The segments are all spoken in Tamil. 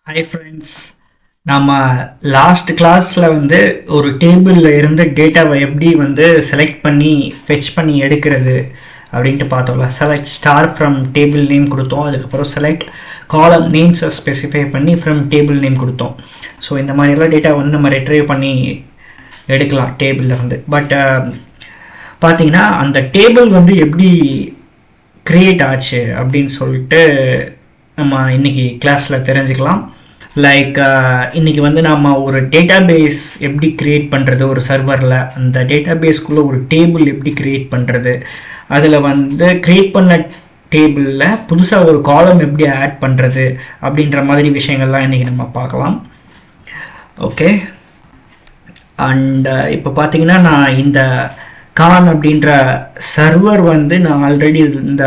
Hi friends. நம்ம லாஸ்ட் கிளாஸில் ஒரு டேபிளில் இருந்து டேட்டாவை எப்படி செலக்ட் பண்ணி ஃபெச் பண்ணி எடுக்கிறது அப்படின்ட்டு பார்த்தோம்ல. Select star from table name கொடுத்தோம். அதுக்கப்புறம் செலக்ட் காலம் நேம்ஸை ஸ்பெசிஃபை பண்ணி ஃப்ரம் டேபிள் நேம் கொடுத்தோம். ஸோ இந்த மாதிரிலாம் டேட்டா நம்ம ரெட்ரைவ் பண்ணி எடுக்கலாம் டேபிளில் பட் பார்த்தீங்கன்னா அந்த டேபிள் எப்படி க்ரியேட் ஆச்சு அப்படின்னு சொல்லிட்டு நம்ம இன்னைக்கு கிளாஸில் தெரிஞ்சுக்கலாம். லைக் இன்னைக்கு நம்ம ஒரு டேட்டா பேஸ் எப்படி க்ரியேட் பண்ணுறது, ஒரு சர்வரில் அந்த டேட்டா பேஸ்க்குள்ளே ஒரு டேபிள் எப்படி க்ரியேட் பண்ணுறது, அதில் க்ரியேட் பண்ண டேபிளில் புதுசாக ஒரு காலம் எப்படி ஆட் பண்ணுறது அப்படின்ற மாதிரி விஷயங்கள்லாம் இன்றைக்கி நம்ம பார்க்கலாம். ஓகே, அண்ட் இப்போ பார்த்தீங்கன்னா நான் இந்த கான் அப்படின்ற சர்வர் நான் ஆல்ரெடி இந்த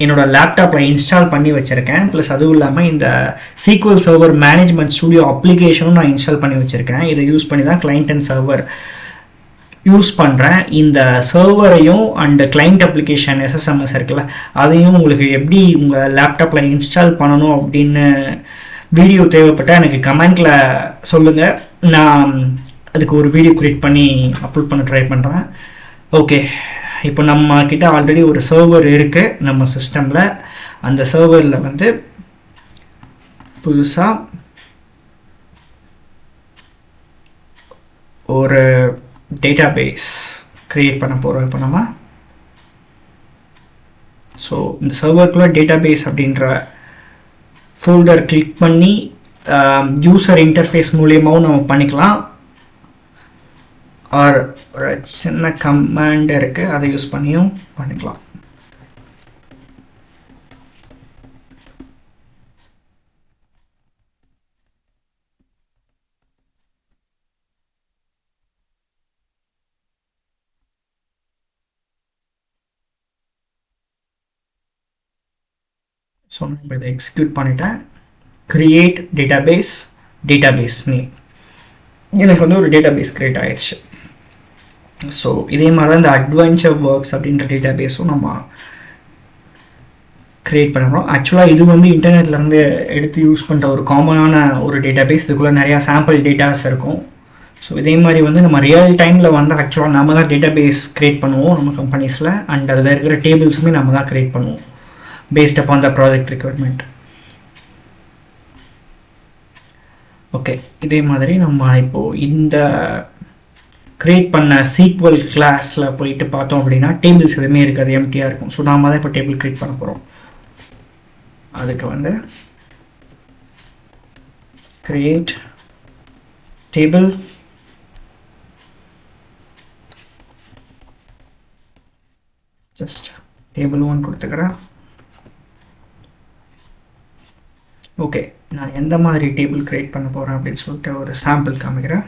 என்னோடய லேப்டாப்பில் இன்ஸ்டால் பண்ணி வச்சுருக்கேன். ப்ளஸ் அதுவும் இல்லாமல் இந்த SQL சர்வர் மேனேஜ்மெண்ட் ஸ்டுடியோ அப்ளிகேஷனும் நான் இன்ஸ்டால் பண்ணி வச்சுருக்கேன். இதை யூஸ் பண்ணி தான் கிளைண்ட் அண்ட் சர்வர் யூஸ் பண்ணுறேன். இந்த சர்வரையும் அண்ட் கிளைண்ட் அப்ளிகேஷன் SSMS இருக்குல்ல, அதையும் உங்களுக்கு எப்படி உங்கள் லேப்டாப்பில் இன்ஸ்டால் பண்ணணும் அப்படின்னு வீடியோ தேவைப்பட்டால் எனக்கு கமெண்ட்டில் சொல்லுங்கள். நான் அதுக்கு ஒரு வீடியோ க்ரியேட் பண்ணி அப்லோட் பண்ண ட்ரை பண்ணுறேன். ஓகே, இப்போ நம்ம கிட்ட ஆல்ரெடி ஒரு சர்வர் இருக்குது நம்ம சிஸ்டமில். அந்த சர்வரில் புதுசாக ஒரு டேட்டா பேஸ் க்ரியேட் பண்ண போகிறோம் இப்போ நம்ம. ஸோ இந்த சர்வருக்குள்ள டேட்டா பேஸ் அப்படின்ற ஃபோல்டர் கிளிக் பண்ணி யூசர் இன்டர்ஃபேஸ் மூலியமாகவும் நம்ம பண்ணிக்கலாம். ஆர் ஒரு சின்ன கமாண்ட் இருக்குது, அதை யூஸ் பண்ணியும் பண்ணிக்கலாம். ஸோ நான் இப்போ இதை எக்ஸிக்யூட் பண்ணிட்டேன். கிரியேட் டேட்டாபேஸ் நேம், எனக்கு ஒரு டேட்டாபேஸ் கிரியேட் ஆயிடுச்சு. ஸோ இதே மாதிரி தான் இந்த அட்வென்ச்சர் ஒர்க்ஸ் அப்படின்ற டேட்டாபேஸும் நம்ம க்ரியேட் பண்ணுறோம். ஆக்சுவலாக இது இன்டர்நெட்லேருந்து எடுத்து யூஸ் பண்ணுற ஒரு காமனான ஒரு டேட்டாபேஸ். இதுக்குள்ளே நிறையா சாம்பிள் டேட்டாஸ் இருக்கும். ஸோ இதே மாதிரி நம்ம ரியல் டைமில் ஆக்சுவலாக நம்ம தான் டேட்டாபேஸ் க்ரியேட் பண்ணுவோம் நம்ம கம்பெனிஸில். அண்ட் அதில் இருக்கிற டேபிள்ஸுமே நம்ம தான் க்ரியேட் பண்ணுவோம் based upon the project requirement. Okay, இதே மாதிரி நம்ம இப்போது இந்த க்ரியேட் பண்ண SQL கிளாஸில் போயிட்டு பார்த்தோம் அப்படின்னா டேபிள்ஸ் எதுவுமே இருக்காது, எம்டியாக இருக்கும். ஸோ நாம தான் இப்போ டேபிள் க்ரியேட் பண்ண போகிறோம். அதுக்கு கிரியேட் டேபிள், ஜஸ்ட் டேபிள் 1 கொடுத்துக்கிறேன். ஓகே, நான் எந்த மாதிரி டேபிள் க்ரியேட் பண்ண போகிறேன் அப்படின்னு சொல்லிட்டு ஒரு சாம்பிள் காமிக்கிறேன்.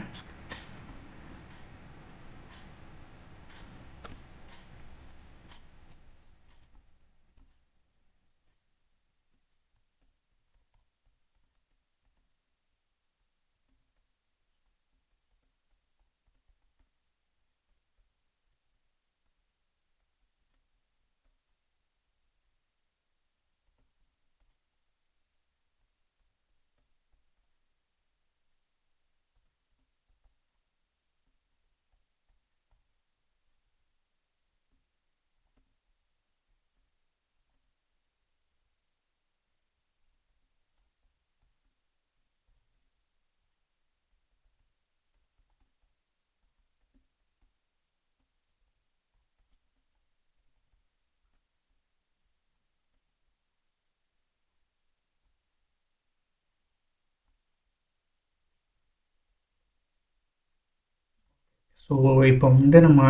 ஸோ இப்போ நம்ம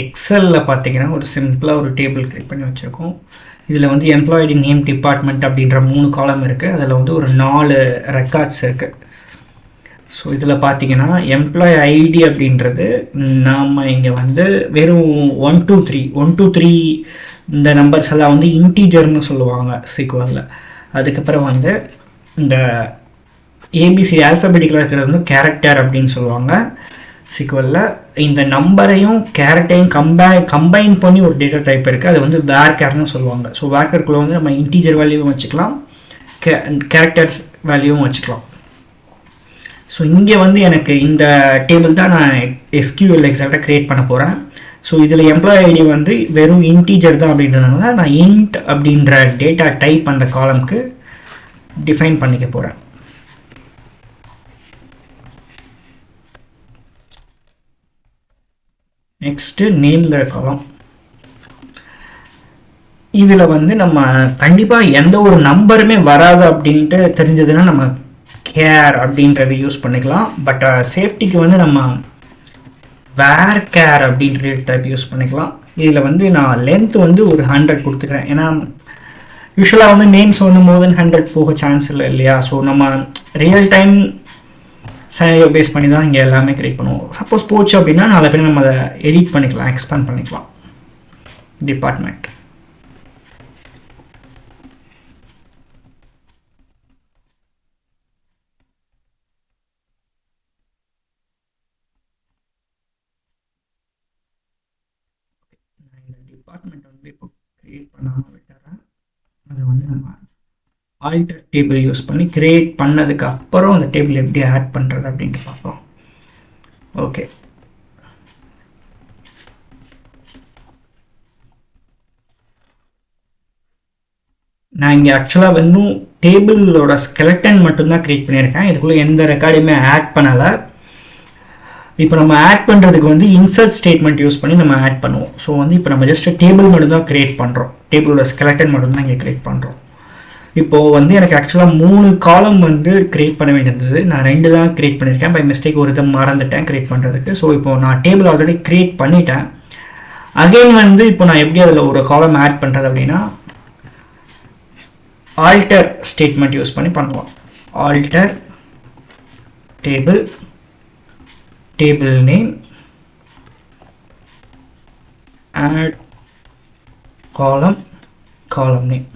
எக்ஸலில் பார்த்தீங்கன்னா ஒரு சிம்பிளாக ஒரு டேபிள் க்ரியேட் பண்ணி வச்சுருக்கோம். இதில் எம்ப்ளாயி நேம், டிபார்ட்மெண்ட் அப்படின்ற 3 காலம் இருக்குது. அதில் ஒரு 4 ரெக்கார்ட்ஸ் இருக்குது. ஸோ இதில் பார்த்தீங்கன்னா எம்ப்ளாயி ஐடி அப்படின்றது நாம் இங்கே வெறும் 1 2 3 இந்த நம்பர்ஸ் எல்லாம் இன்டீஜர்னு சொல்லுவாங்க SQLல. அதுக்கப்புறம் இந்த ஏபிசி ஆல்ஃபபெட்டிக்கலாக இருக்கிறது கேரக்டர் அப்படின்னு சொல்லுவாங்க SQLல. இந்த நம்பரையும் கேரக்டரையும் கம்பைன் பண்ணி ஒரு டேட்டா டைப் இருக்குது, அது வேர்கேர்னு சொல்லுவாங்க. ஸோ வேர்கேர்க்குள்ளே நம்ம இன்டீஜர் வேல்யூவும் வச்சுக்கலாம், கேரக்டர்ஸ் வேல்யூவும் வச்சுக்கலாம். ஸோ இங்கே வந்து எனக்கு இந்த டேபிள் தான் நான் எஸ்கியூஎல் எக்ஸாக்டாக க்ரியேட் பண்ண போகிறேன். ஸோ இதில் எம்ப்ளாயி ஐடி வந்து வெறும் இன்டீஜர் தான் அப்படின்றதுனால நான் இன்ட் அப்படின்ற டேட்டா டைப் அந்த காலம்க்கு டிஃபைன் பண்ணிக்க போகிறேன். நெக்ஸ்ட்டு நேம்ங்கிற காலம். இதில் வந்து நம்ம கண்டிப்பாக எந்த ஒரு நம்பருமே வராது அப்படின்ட்டு தெரிஞ்சதுன்னா நம்ம கேர் அப்படின்றத யூஸ் பண்ணிக்கலாம். பட் சேஃப்டிக்கு வந்து நம்ம வேர் கேர் அப்படின்ற டைப் யூஸ் பண்ணிக்கலாம். இதில் வந்து நான் லென்த் வந்து ஒரு 100 கொடுத்துக்கிறேன். ஏன்னா யூஸ்வலாக வந்து நேம்ஸ் வந்து மோர் தென் 100 போக சான்ஸ் இல்லை இல்லையா. ஸோ நம்ம ரியல் டைம் சைனரியோ பேஸ் பண்ணி தான் இங்கே எல்லாமே கிரியேட் பண்ணுவோம். சப்போஸ் போச்சு அப்படின்னா நாளை பேர் நம்ம அதை எடிட் பண்ணிக்கலாம், எக்ஸ்பேண்ட் பண்ணிக்கலாம். டிபார்ட்மெண்ட் டிபார்ட்மெண்ட் வந்து இப்போ கிரியேட் பண்ணாமல் விட்டுறேன். அதை வந்து நம்ம ஆல்டர் டேபிள் யூஸ் பண்ணி கிரியேட் பண்ணதுக்கு அப்புறம் அந்த டேபிள் எப்படி ஆட் பண்ணுறது அப்படின்ட்டு பார்ப்போம். ஓகே, நான் இங்கே ஆக்சுவலாக வந்து டேபிளோட ஸ்கெலட்டன் மட்டும்தான் கிரியேட் பண்ணியிருக்கேன். இதுக்குள்ளே எந்த ரெக்கார்டையுமே ஆட் பண்ணலை. இப்போ நம்ம ஆட் பண்ணுறதுக்கு வந்து இன்சர்ட் ஸ்டேட்மெண்ட் யூஸ் பண்ணி நம்ம ஆட் பண்ணுவோம். ஸோ வந்து இப்போ நம்ம ஜஸ்ட் டேபிள் மட்டும்தான் கிரியேட் பண்ணுறோம். டேபிளோட ஸ்கெலட்டன் மட்டும்தான் இங்கே கிரியேட் பண்ணுறோம். இப்போது வந்து எனக்கு ஆக்சுவலாக 3 காலம் வந்து கிரியேட் பண்ண வேண்டியது. நான் 2 தான் கிரியேட் பண்ணியிருக்கேன். பை மிஸ்டேக் ஒரு இதை மறந்துட்டேன் கிரியேட் பண்ணுறதுக்கு. ஸோ இப்போ நான் டேபிள் ஆல்ரெடி கிரியேட் பண்ணிட்டேன். அகெயின் வந்து இப்போ நான் எப்படி அதில் ஒரு காலம் ஆட் பண்ணுறது அப்படின்னா ஆல்டர் ஸ்டேட்மெண்ட் யூஸ் பண்ணி பண்ணுவோம். Alter table, table name, add column, column name.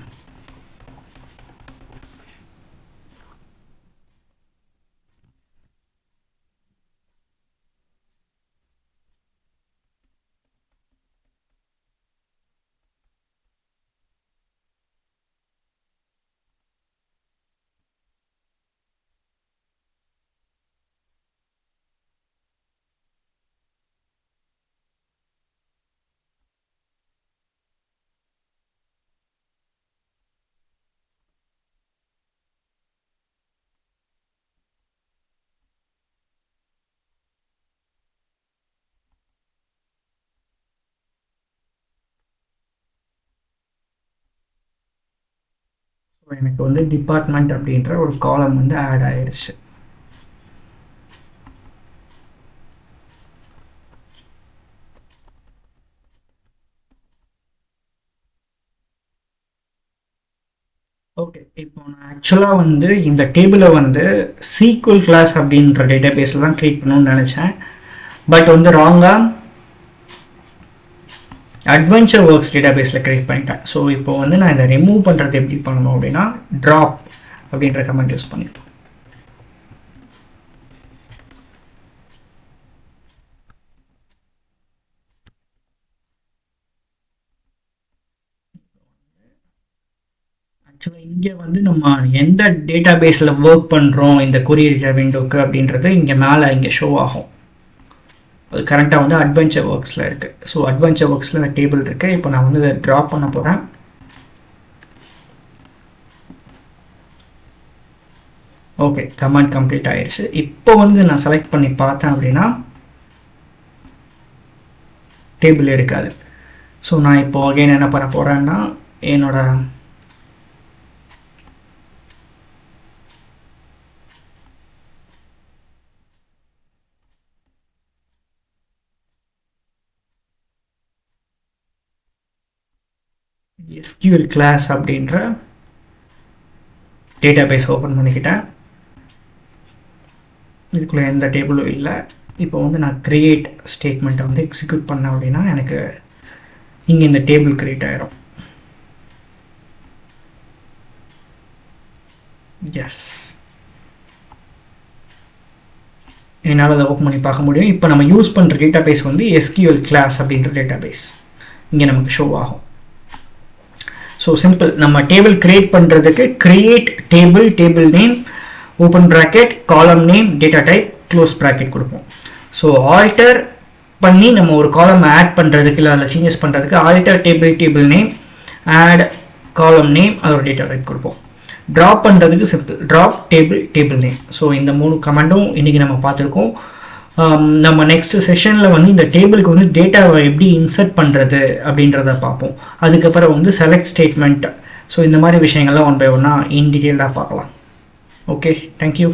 எனக்கு வந்து டிபார்ட்மெண்ட் அப்படின்ற ஒரு காலம் வந்து ஆட் ஆயிடுச்சு. ஓகே, இப்போ நான் ஆக்சுவலாக வந்து இந்த டேபிளை வந்து சீக்வல் கிளாஸ் அப்படின்ற டேட்டா பேஸில் தான் கிரியேட் பண்ணணும்னு நினச்சேன். பட் வந்து ராங்காக அட்வென்ச்சர் ஒர்க்ஸ் டேட்டா பேஸில் கிரியேட் பண்ணிட்டேன். ஸோ இப்போ வந்து நான் இதை ரிமூவ் பண்ணுறது எப்படி பண்ணணும் அப்படின்னா ட்ராப் அப்படின்ற கமெண்ட் யூஸ் பண்ணிப்பேன். ஆக்சுவலாக இங்கே வந்து நம்ம எந்த டேட்டா பேஸில் ஒர்க் பண்ணுறோம் இந்த கொரியர் விண்டோக்கு அப்படின்றது இங்கே மேலே இங்கே ஷோ ஆகும். அது கரெக்டாக வந்து அட்வென்ச்சர் ஒர்க்ஸில் இருக்குது. ஸோ அட்வென்ச்சர் ஒர்க்ஸில் இந்த டேபிள் இருக்குது. இப்போ நான் வந்து இதை ட்ராப் பண்ண போகிறேன். ஓகே, கமாண்ட் கம்ப்ளீட் ஆயிடுச்சு. இப்போ வந்து நான் செலக்ட் பண்ணி பார்த்தேன் அப்படின்னா டேபிள் இருக்காது. ஸோ நான் இப்போ அகைன் என்ன பண்ண போகிறேன்னா என்னோட SQL கிளாஸ் அப்படின்ற டேட்டா பேஸ் ஓப்பன் பண்ணிக்கிட்டேன். இதுக்குள்ளே எந்த டேபிளும் இல்லை. இப்போ வந்து நான் கிரியேட் ஸ்டேட்மெண்ட்டை வந்து எக்ஸிக்யூட் பண்ணேன் அப்படின்னா எனக்கு இங்கே இந்த டேபிள் கிரியேட் ஆகிடும். எஸ், என்னால் அதை ஓப்பன் பண்ணி பார்க்க முடியும். இப்போ நம்ம யூஸ் பண்ணுற டேட்டா பேஸ் வந்து SQL கிளாஸ் அப்படின்ற டேட்டா பேஸ் இங்கே நமக்கு ஷோ ஆகும். ஸோ சிம்பிள், நம்ம டேபிள் கிரியேட் பண்ணுறதுக்கு create table name open bracket காலம் name data type close bracket கொடுப்போம். ஸோ ஆல்டர் பண்ணி நம்ம ஒரு காலம் ஆட் பண்ணுறதுக்கு இல்லை அதில் சேஞ்சஸ் பண்ணுறதுக்கு alter table name add column name அதோட டேட்டா டைப் கொடுப்போம். ட்ராப் பண்ணுறதுக்கு simple drop table name. So இந்த 3 கமெண்டும் இன்றைக்கி நம்ம பார்த்துருக்கோம். நம்ம நெக்ஸ்ட் செஷனில் வந்து இந்த டேபிளுக்கு வந்து டேட்டாவை எப்படி இன்சர்ட் பண்ணுறது அப்படின்றத பார்ப்போம். அதுக்கப்புறம் வந்து செலக்ட் ஸ்டேட்மெண்ட். ஸோ இந்த மாதிரி விஷயங்கள்லாம் ஒன் பை ஒன்னாக இன் டீட்டெயிலாக பார்க்கலாம். Okay, thank you.